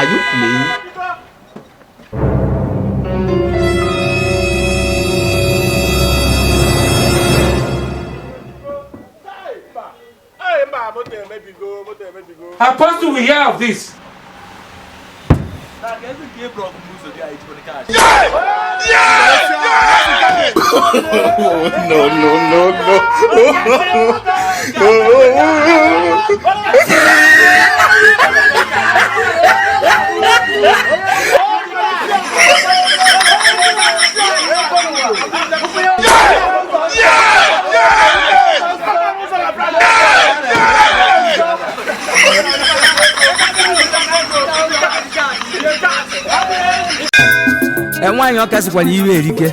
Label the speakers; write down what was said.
Speaker 1: are you playing? Apostle will hear of this.
Speaker 2: No.
Speaker 3: Nwaanyị ọka sịkwara iwe erike